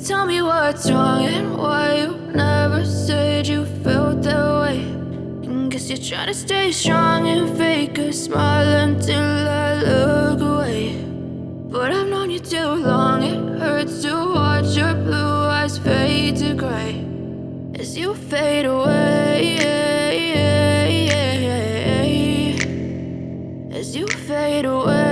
Tell me what's wrong and why you never said you felt that way. And guess you're trying to stay strong and fake a smile until I look away. But I've known you too long, it hurts to watch your blue eyes fade to gray as you fade away, as you fade away.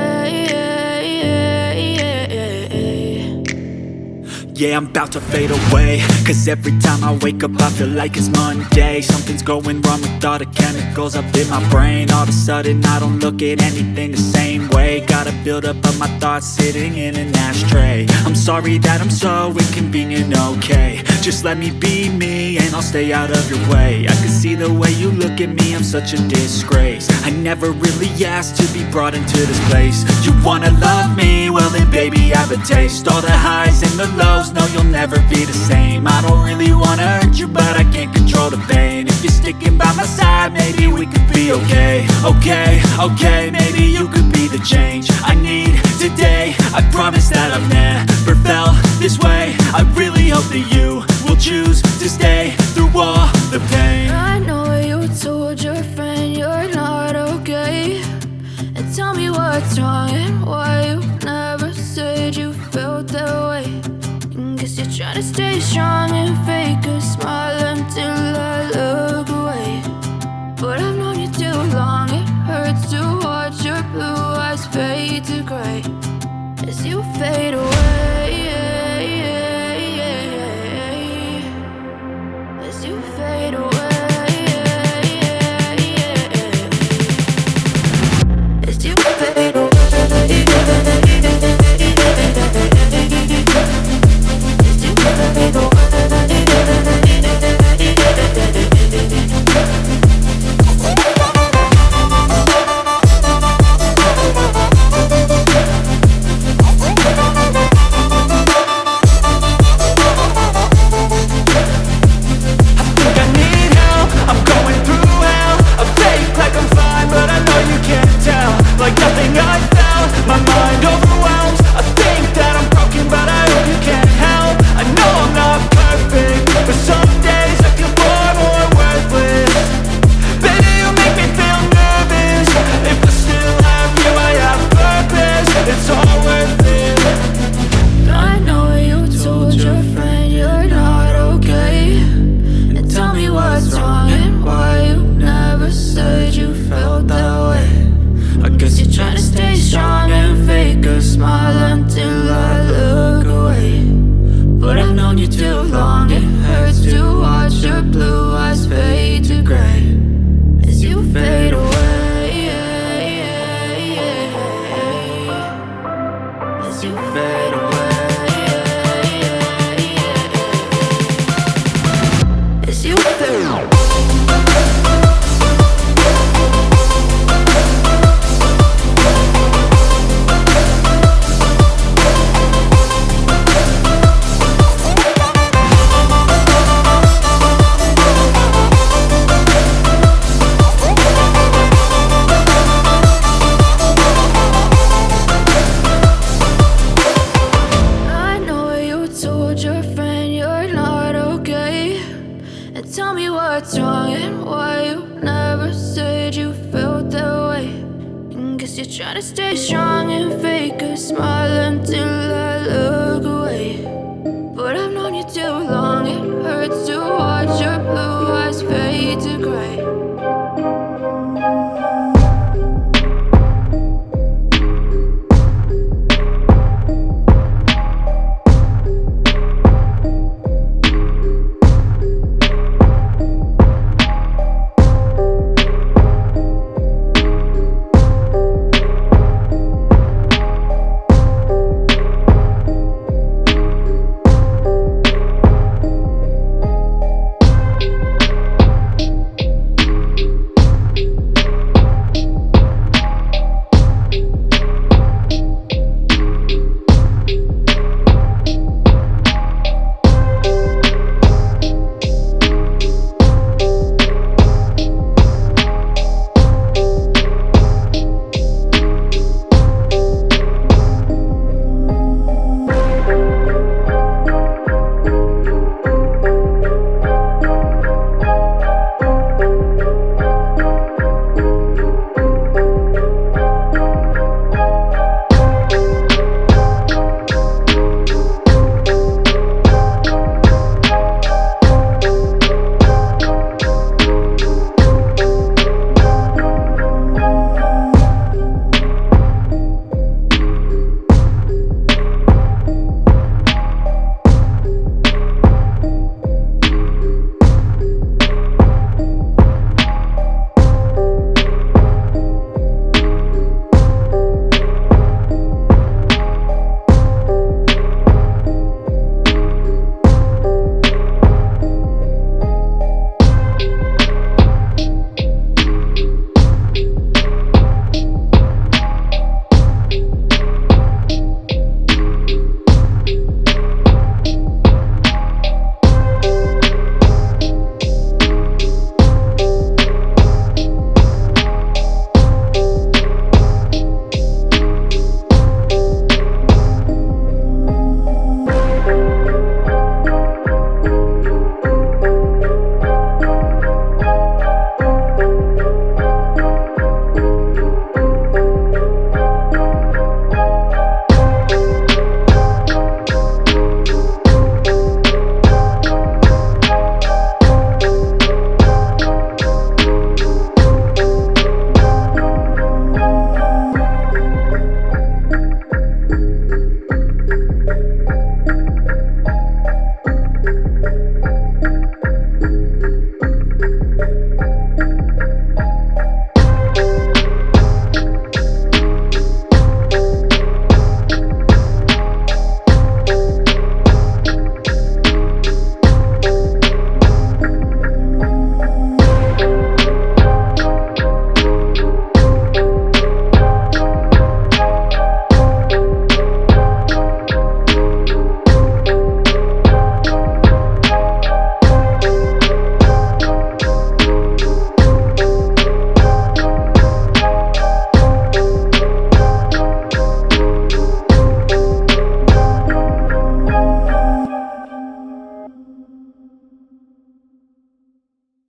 Yeah, I'm about to fade away, cause every time I wake up I feel like it's Monday. Something's going wrong with all the chemicals up in my brain. All of a sudden I don't look at anything the same way. Got a build up of my thoughts sitting in an ashtray. I'm sorry that I'm so inconvenient, okay. Just let me be me and I'll stay out of your way. I can see the way you look at me, I'm such a disgrace. I never really asked to be brought into this place. You wanna love me? Well then baby have a taste. All the highs and the lows, no, you'll never be the same. I don't really wanna hurt you, but I can't control the pain. If you're sticking by my side, maybe we could be okay. Okay, maybe you could be the change I need today. I promise that I've never felt this way. I really hope that you will choose to stay through all the pain. I know you told your friend you're not okay. And tell me what's wrong and why you never said you felt that way. Guess you're trying to stay strong and fake a smile until I look away. But I've known you too long, it hurts to watch your blue eyes fade to gray as you fade away, as you fade away, as you fade away. Tell me what's wrong and why you never said you felt that way. And guess you're trying to stay strong and fake a smile until I look away. But I've known you too long, it hurts to watch your blue eyes fade to gray